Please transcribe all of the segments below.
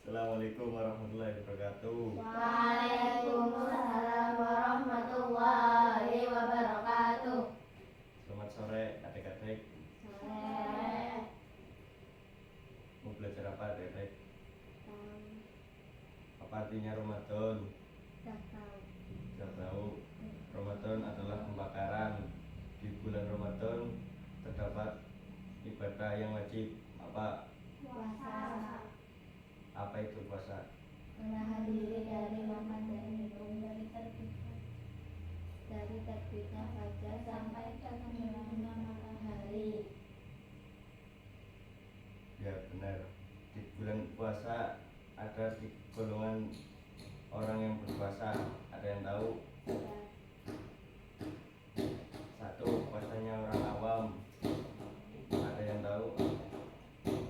Assalamualaikum warahmatullahi wabarakatuh. Waalaikumsalam warahmatullahi wabarakatuh. Selamat sore adik-adik. Sore. Mau belajar apa adik-adik? Apa artinya Ramadan? Tidak tahu. Ramadan adalah pembakaran. Di bulan Ramadan terdapat ibadah yang wajib. Apa? Puasa. Apa itu puasa? Menahan diri dari makan dan minum dari terbitnya fajar sampai tenggelamnya matahari. Ya benar. Di bulan puasa ada di golongan orang yang berpuasa. Ada yang tahu? Satu, puasanya orang awam. Ada yang tahu?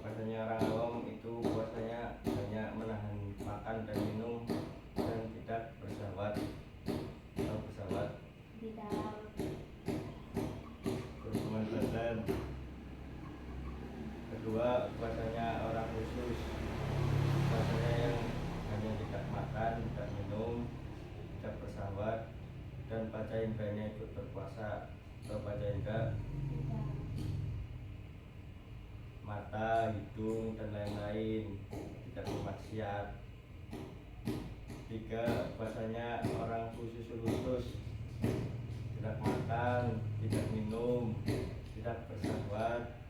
Puasanya orang awam itu puasanya hanya menahan makan dan minum dan tidak bersyahwat. Atau bersyahwat Tidak. berhubungan badan. Kedua, puasanya orang khusus. Puasanya yang hanya tidak makan, tidak minum, tidak bersyahwat, dan panca inderanya ikut berpuasa. Atau panca indera, Tidak. mata, hidung, dan lain-lain, tidak bermaksiat. Tiga, puasanya orang khusus, tidak makan, tidak minum, tidak bersyahwat,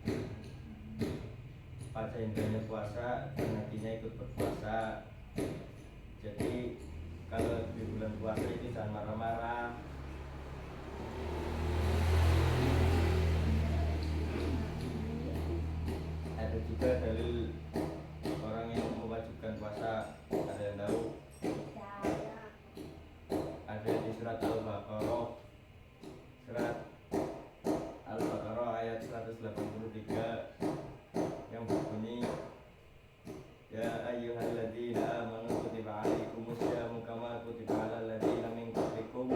panca inderanya puasa dan hatinya ikut berpuasa. Jadi kalau di bulan puasa itu jangan marah-marah. Ada juga dalil orang yang mewajibkan puasa. Ada yang tahu? Tidak. Ada di surat Al-Baqarah. Surat Al-Baqarah ayat 183 yang berbunyi, Ya ayyuhalladzina amanu kutiba alaikumus syamu kama kutiba alal ladzina min qablikum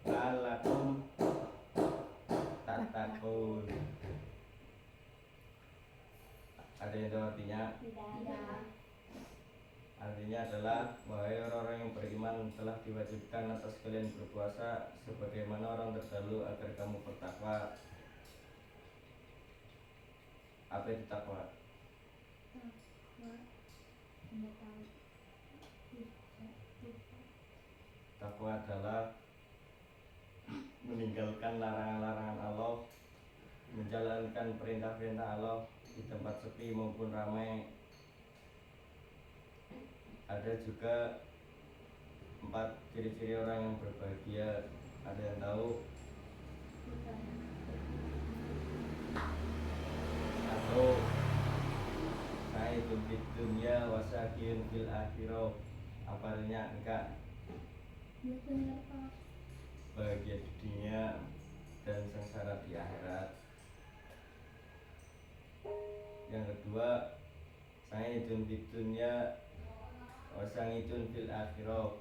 la'allakum tattaqun. Ada yang tahu artinya? Tidak. Artinya adalah, wahai orang-orang yang beriman, telah diwajibkan atas kalian berpuasa sebagaimana orang terdahulu agar kamu bertakwa. Apa itu takwa? Takwa adalah meninggalkan larangan-larangan Allah, menjalankan perintah-perintah Allah di tempat sepi maupun ramai. Ada juga 4 ciri-ciri orang yang berbahagia. Ada yang tahu? Satu, sa'idun fid dunya wa syaqiyun fil akhirah. Apa artinya nikah? Bahagia di dunia dan sengsara di akhirat. Yang kedua, sa'idun fid dunya wa syaqiyun fil akhirah.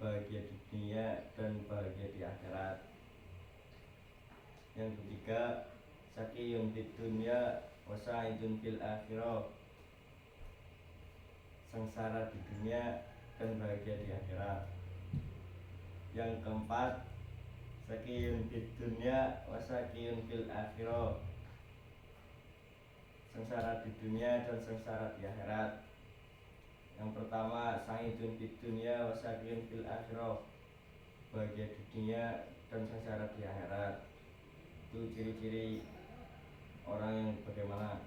Bahagia di dunia dan bahagia di akhirat. Yang ketiga, syaqiyun fid dunya wa sa'idun fil akhirah. Sengsara di dunia dan bahagia di akhirat. Yang keempat, syaqiyun fid dunya wa syaqiyun fil akhirah. Sengsara di dunia dan sengsara di akhirat. Yang pertama, sa'idun fid dunya wa syaqiyun fil akhirah. Bahagia di dunia dan sengsara di akhirat. Itu ciri-ciri orang yang bagaimana?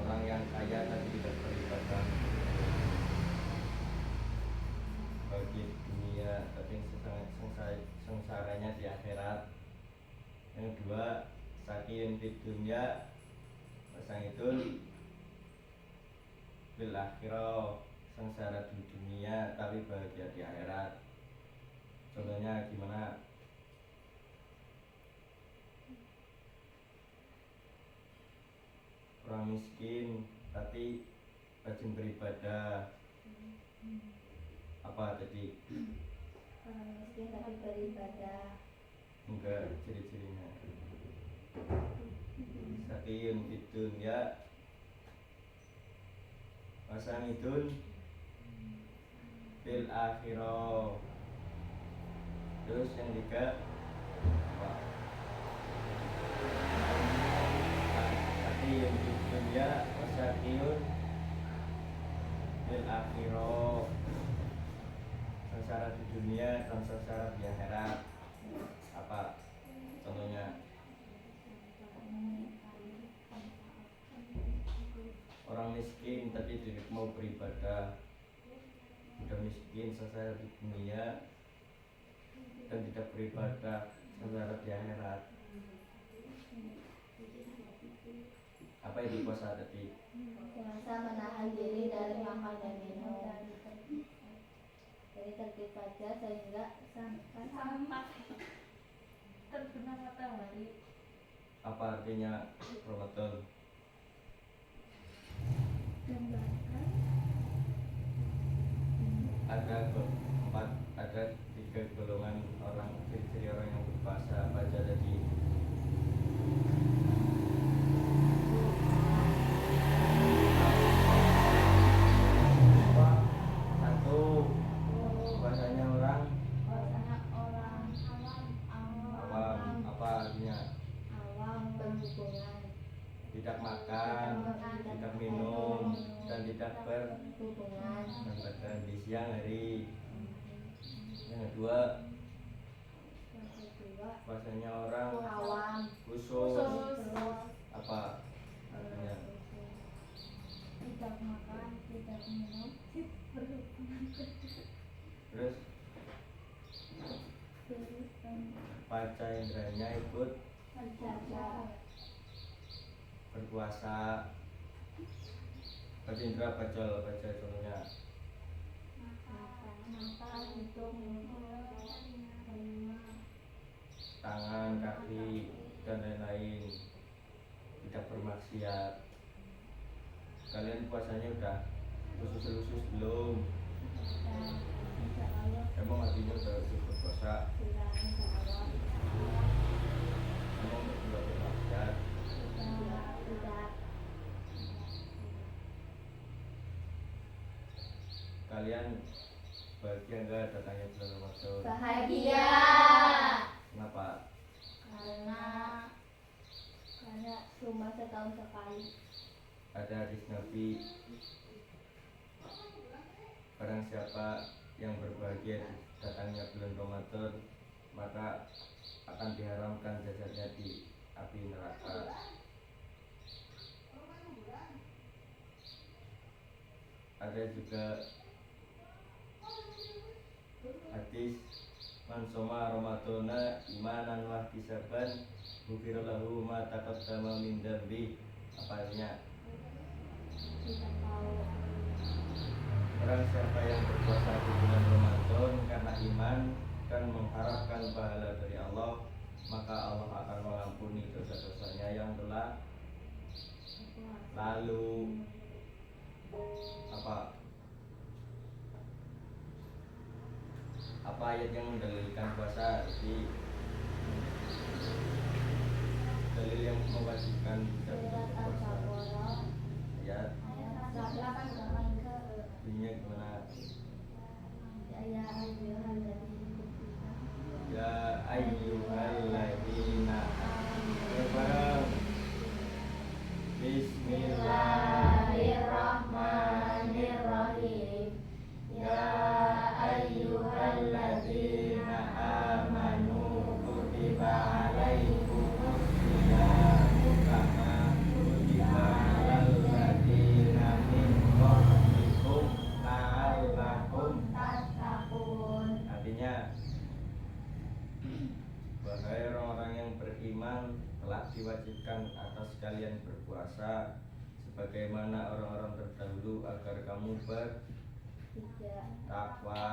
Orang yang kaya tapi tidak beribadah, bahagia di dunia tapi sengsaranya di akhirat. Yang kedua, syaqiyun fid dunya wa sa'idun fil akhirah. Sengsara di dunia tapi bahagia di akhirat. Contohnya gimana? Orang miskin tapi rajin beribadah. Apa tadi? Orang miskin tapi beribadah. Enggak, ciri-cirinya. Sakiyun fid dunya wasamidun fil akhirah. Terus yang tiga apa? Sakiyun fid dunya wasakiyun fil akhirah. Sengsara di dunia dan sengsara di akhirat. Apa contohnya? Orang miskin tapi tidak mau beribadah, udah miskin sengsara di dunia dan tidak beribadah, sengsara di akhirat. Apa itu puasa tadi? Puasa menahan diri dari makan dan minum, dari terbit fajar sehingga sampai terbenam matahari. Apa artinya Ramadan? Gambarkan Ada tiga golongan orang, ciri-ciri orang yang berpuasa. Baca tadi. Satu, puasanya orang puasanya orang awam. Apa artinya? awam berhubungan, Tidak makan, tidak minum, dan tidak berhubungan. berbadan di siang hari. Yang kedua, Yang kedua puasanya orang awam khusus. terus Apa artinya? tidak makan, tidak minum, berhubungan. Terus panca inderanya ikut menjaga berpuasa. Panca indera baca contohnya. mata untuk Tangan, kaki, dan lain-lain. Tidak bermaksiat. Kalian puasanya udah khusus belum? Emang artinya udah berpuasa? Emang udah bermaksiat? tidak. Kalian bahagia enggak datangnya bulan Ramadan? Bahagia Kenapa? karena cuma setahun sekali. Ada hadis Nabi, barang siapa yang berbahagia datangnya bulan Ramadan, maka akan diharamkan jasadnya di api neraka. Ada juga hadis, man soma Ramadana imanan wa ihtisaban ghufira lahu ma taqaddama min dzambi. Apa artinya? Tidak tahu. Barang siapa yang berpuasa di bulan Ramadan karena iman dan mengharapkan pahala dari Allah, maka Allah akan mengampuni dosa-dosanya yang telah lalu. Apa ayat yang mendalilkan puasa? Jadi dalil yang mewajibkan kita untuk berpuasa. Ayat bunyinya gimana? Ya ayyuhalladzina amanu. Bismillahirrahmanirrahim. Ya ayyuhalladzina amanu kutiba alaikumusyiyamu kama kutiba alal ladzina min qablikum la'allakum tattaqun. Artinya, wahai orang-orang yang beriman, telah diwajibkan atas kalian berpuasa sebagaimana orang-orang terdahulu agar kamu bertakwa.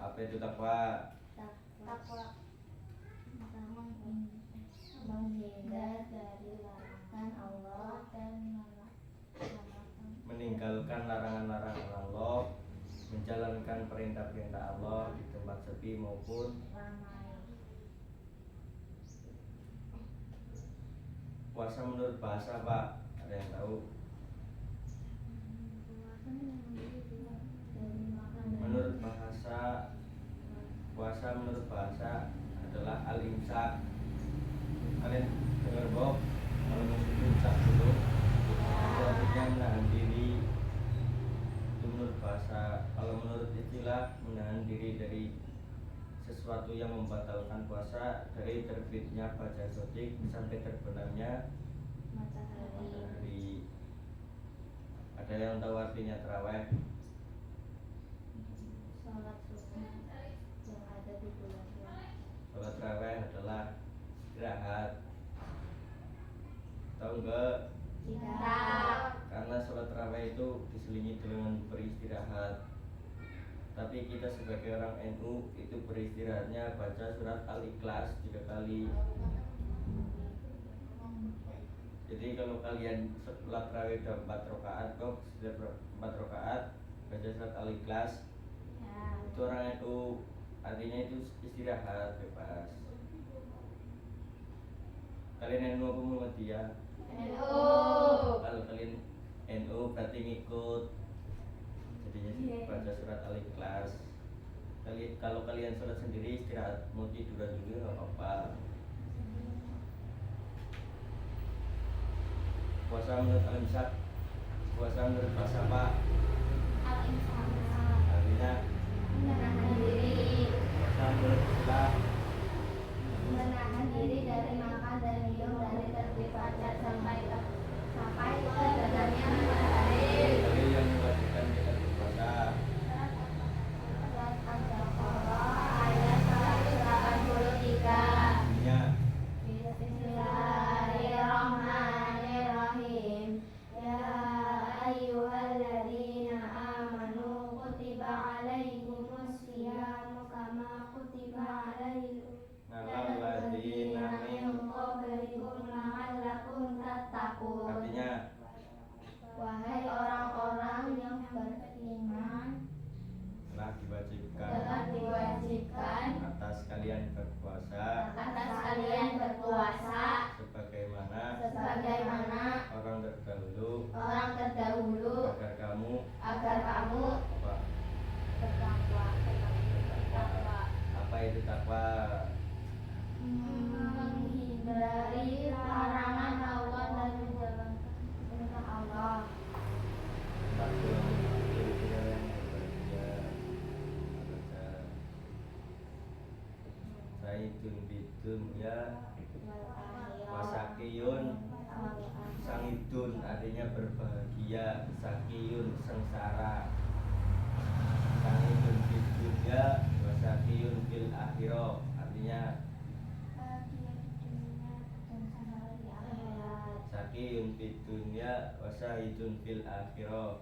Apa itu takwa? Takwa menghindar dari larangan Allah dan Meninggalkan larangan-larangan Allah, menjalankan perintah-perintah Allah di tempat sepi maupun ramai. puasa menurut bahasa Pak, ada yang tahu? Menurut bahasa, puasa menurut bahasa adalah al-imsak. Kalian dengar Bob? Kalau musim imsak dulu, itu artinya menahan diri. Itu menurut bahasa. Kalau menurut istilah, menahan diri dari sesuatu yang membatalkan puasa, dari terbitnya fajar shadiq sampai terbenamnya matahari. Ada yang tahu artinya tarawih? Sholat sunnah yang ada di bulan puasa. Sholat tarawih adalah istirahat. Tahu enggak? Tidak. Karena sholat tarawih itu diselingi dengan beristirahat. Tapi kita sebagai orang NU itu beristirahatnya baca surat Al-Ikhlas 3 kali. Jadi kalau kalian sholat tarawih udah 4 rakaat, kok sudah 4 rakaat baca surat Al-Ikhlas, itu orang NU, artinya itu istirahat bebas. Kalian NU apa Muhammadiyah? NU. Kalau kalian NU berarti ngikut. Jadinya baca surat Al-Ikhlas. Kalau kalian sholat sendiri istirahat, mau tiduran dulu nggak apa-apa. Puasa menurut al-imsak, puasa menurut bahasa Pak, Al-imsak artinya menahan diri. puasa menurut istilah, Menahan diri dari makan dan minum dari terbit fajar sampai terbenamnya matahari. dari yang mewajibkan kita berpuasa. Surat Al-Baqarah ayat 183. Artinya Bismillahirrahmanirrahim. Ya ayyuhalladzina amanu kutiba alaikumus syiyamu kama kutiba alal ladzina min qablikum la'allakum tattaqun. artinya Wahai orang-orang yang beriman, telah telah diwajibkan atas kalian berpuasa atas kalian berpuasa sebagaimana orang terdahulu agar kamu apa, bertakwa. apa itu takwa? Menghindari larangan Allah dan menjalankan perintah Allah. Takwa itu yang berbeda. Saidun bidun ya wasakiyun, sangidun artinya berbahagia, sakiyun sengsara. Sangidun bidun ya wasakiyun fil akhirah, artinya sakiyun fid dunya wasahidun fil akhirah.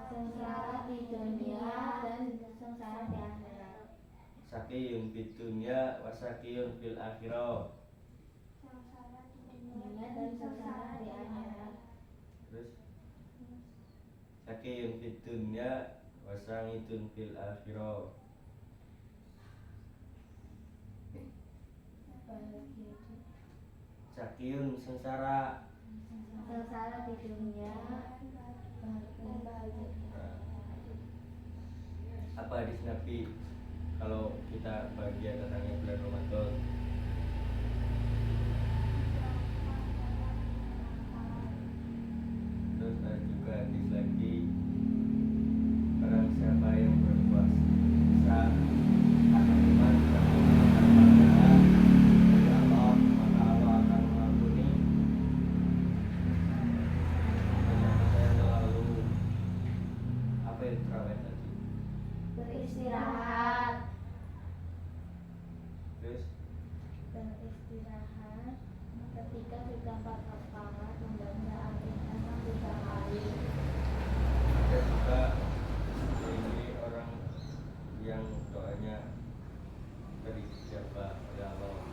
Sengsara di dunia dan sengsara di akhirat. Sakiyun fid dunya wasakiyun fil akhirah. Dunia dan sengsara di akhirat. Terus sakiyun fid dunya wasahidun fil akhirah. Sakiyun sengsara. Sengsara di dunia dan bahagia. Apa hadis Nabi kalau kita bahagia datangnya bulan Ramadan? Terus ada juga hadis lagi, barang siapa yang berpuasa akan iman dan mengatakan kepada Allah, maka Allah akan mengampuni dosa yang lalu. Apa yang terawih tadi? Beristirahat. Terus Beristirahat ketika sudah 4 rakaat membaca Al-Ikhlas 3 kali. ada juga ini orang yang doanya terijabah oleh Allah,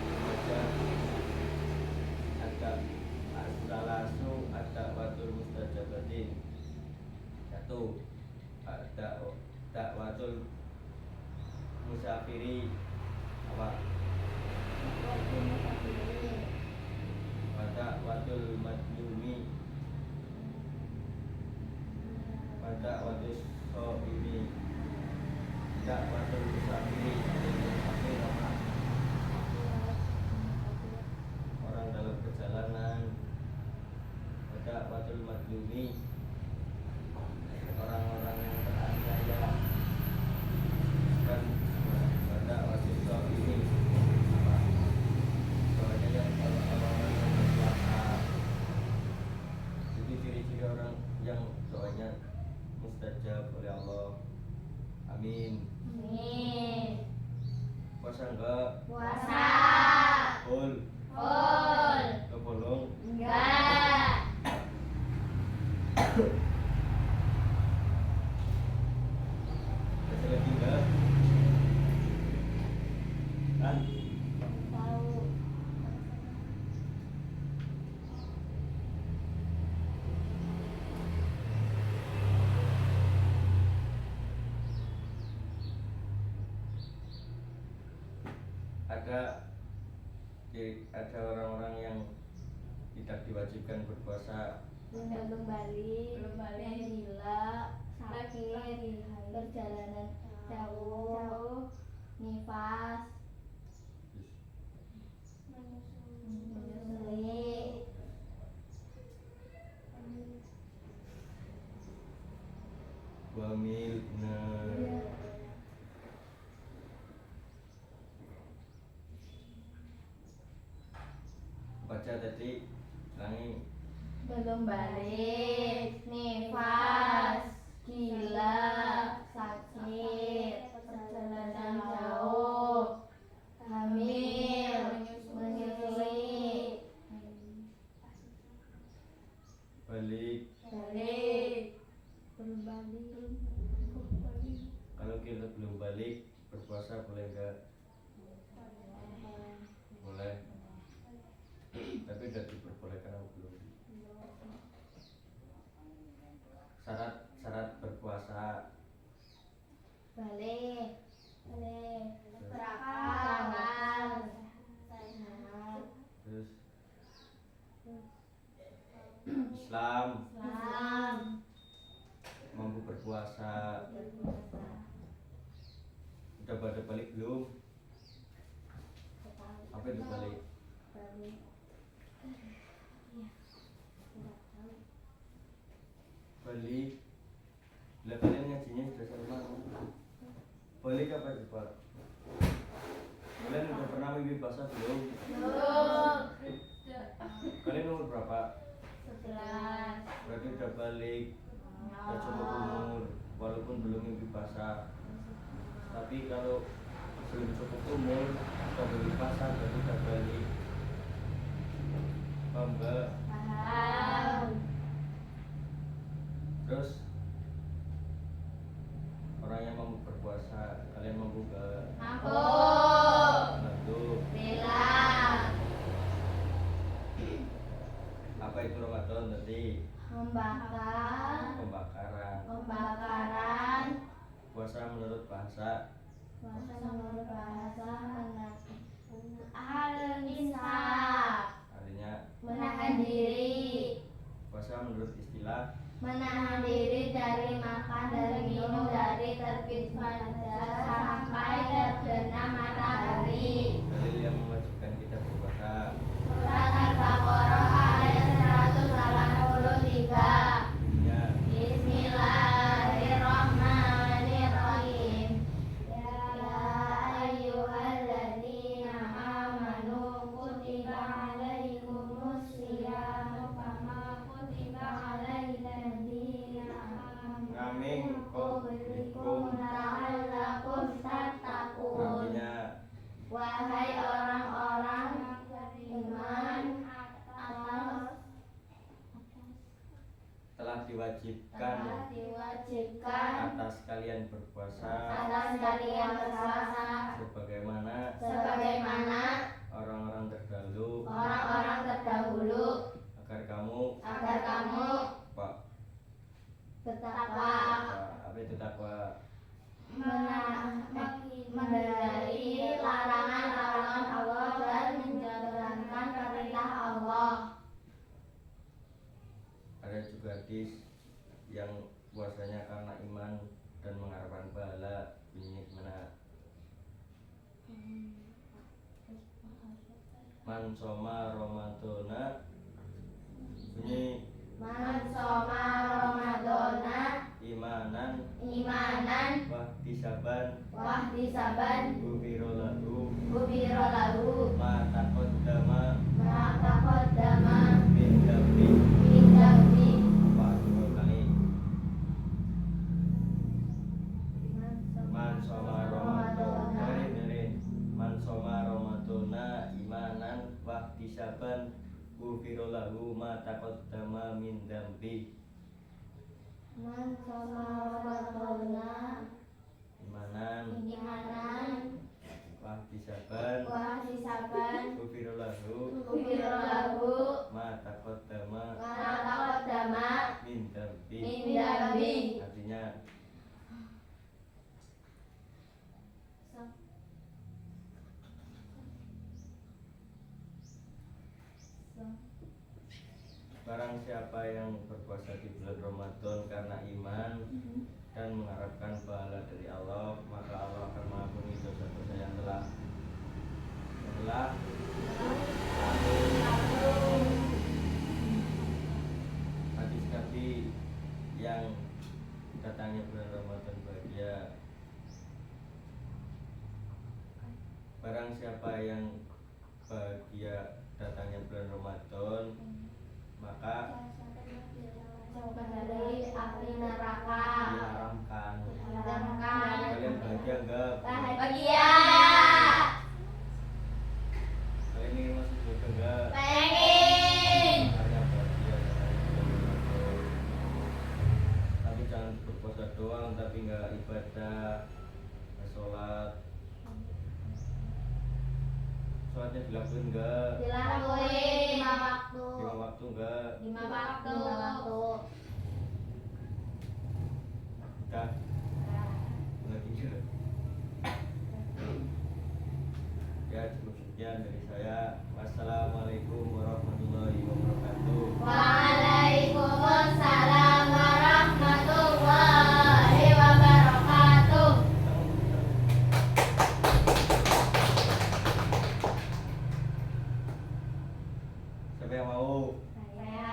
baca as-salasu ad-da'watul mustajabatin. Satu, ad-da'watul musafiri apa Waktu musafiri. pada watul madlumi pada watus so ini tidak watul musafiri musafir apa orang dalam perjalanan pada watul madlumi orang-orang yang teraniaya dan pada watus so ini apa soalnya yang orang-orang yang berpuasa itu ciri-ciri orang yang doanya mustajab oleh Allah. Amin. Amin. Puasa enggak? Puasa. Full. Full. Kebolong. Enggak. Masih lagi enggak? Kan? Tahu. Ada orang-orang yang tidak diwajibkan berpuasa. Belum balik. Yang gila, sakit, perjalanan jauh, nifas, menyusui. Wamil nah baca tadi ulangi. Belum balik, nifas, gila, sakit, perjalanan jauh, hamil, menyusui, Balik. belum balik. Kalau kita belum balik berpuasa boleh enggak? Boleh. Tapi udah diperbolehkan atau belum? Syarat berpuasa. Balik, berakal, sehat, Terus Islam mampu berpuasa. Udah pada balik belum? Apa itu balik? Balik. Lah kalian ngajinya sudah sampai mana? Balik apa cepat? Kalian udah pernah mimpi basah belum? Kalian umur berapa? 11. Berarti udah balik. Udah cukup umur, walaupun belum mimpi basah. Tapi kalau belum cukup umur, udah mimpi basah, berarti udah balik. Paham enggak? Paham. Terus orang yang mampu berpuasa, kalian mampu enggak? Mampu. Bantu. Bilang. Apa itu Ramadan tadi? Pembakaran. Puasa menurut bahasa. Puasa menurut bahasa al-nisa. Artinya Menahan diri. puasa menurut istilah. Menahan diri dari makan, dari minum, dari terbit fajar sampai terbenam matahari. Dalil yang mewajibkan kita berpuasa. Surat Al-Baqarah ayat 183. Bunyinya Bismillahirrahmanirrahim. Ya ayyuhalladzina amanu kutiba alaikumus syiyamu kama kutiba alal ladzina Ngamin qablikum la'allakum tattaqun. artinya Wahai orang-orang beriman, telah diwajibkan atas kalian berpuasa sebagaimana orang-orang terdahulu agar kamu apa? bertakwa, Apa itu takwa? menghindari juga hadis yang puasanya karena iman dan mengharapkan pahala, bunyinya gimana? Man soma Ramadana, bunyi Man soma Ramadana imanan imanan wahtisaban wahtisaban ghufira lahu ghufira lahu ma taqaddama ma taqaddama min dzambi. min dzambi. Apa dua kali? Man soma Ramadana, dengerin. Man soma Ramadana imanan wahtisaban ghufira lahu ma taqaddama min dzambi. Man soma Ramadana Imanan imanan wahtisaban wahtisaban ghufira lahu ghufira lahu ma taqaddama ma taqaddama min dzambi. min dzambi. Artinya barang siapa yang berpuasa di bulan Ramadan karena iman dan mengharapkan pahala dari Allah, maka Allah akan mengampuni dosa-dosa yang telah hadis Nabi yang datangnya bulan Ramadan bahagia. Barang siapa yang bahagia datangnya bulan Ramadan, maka dari api neraka diharamkan. diharamkan. Kalian bahagia enggak? Bahagia. Kalian ingin masuk surga enggak? Pengen. Makanya bahagia datangnya bulan Ramadan. Tapi jangan berpuasa doang tapi enggak ibadah, enggak sholat. Sholatnya dilakuin enggak? Dilakuin 5 waktu. 5 waktu enggak? 5 waktu. Dah. Lagi enggak? Ya cukup sekian dari saya. Wassalamualaikum warahmatullahi wabarakatuh. Waalaikumsalam warahmatullahi wabarakatuh. Siapa yang mau? Saya.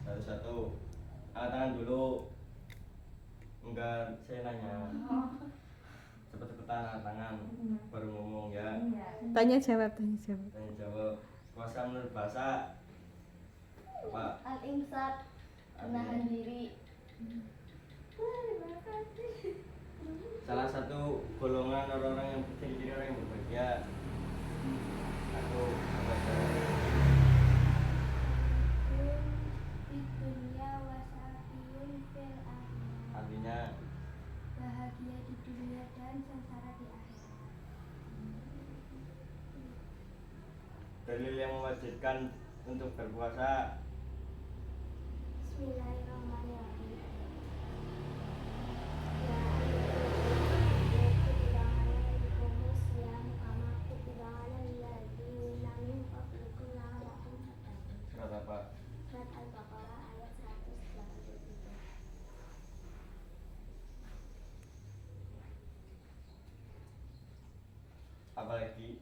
Satu-satu. Angkat tangan dulu. Enggak, saya nanya. Cepet-cepetan angkat tangan. Baru ngomong ya. Tanya jawab. Tanya jawab. Puasa menurut bahasa apa? Al-imsak, menahan diri. Salah satu golongan orang-orang yang ciri-ciri orang yang berbahagia. Aku baca. Dunia wasafiyun fil akhirah. Artinya Bahagia di dunia dan sengsara di akhirat. dalil yang mewajibkan untuk berpuasa. Bismillahirrahmanirrahim. Surat apa? Surat Al-Baqarah ayat 183. Apalagi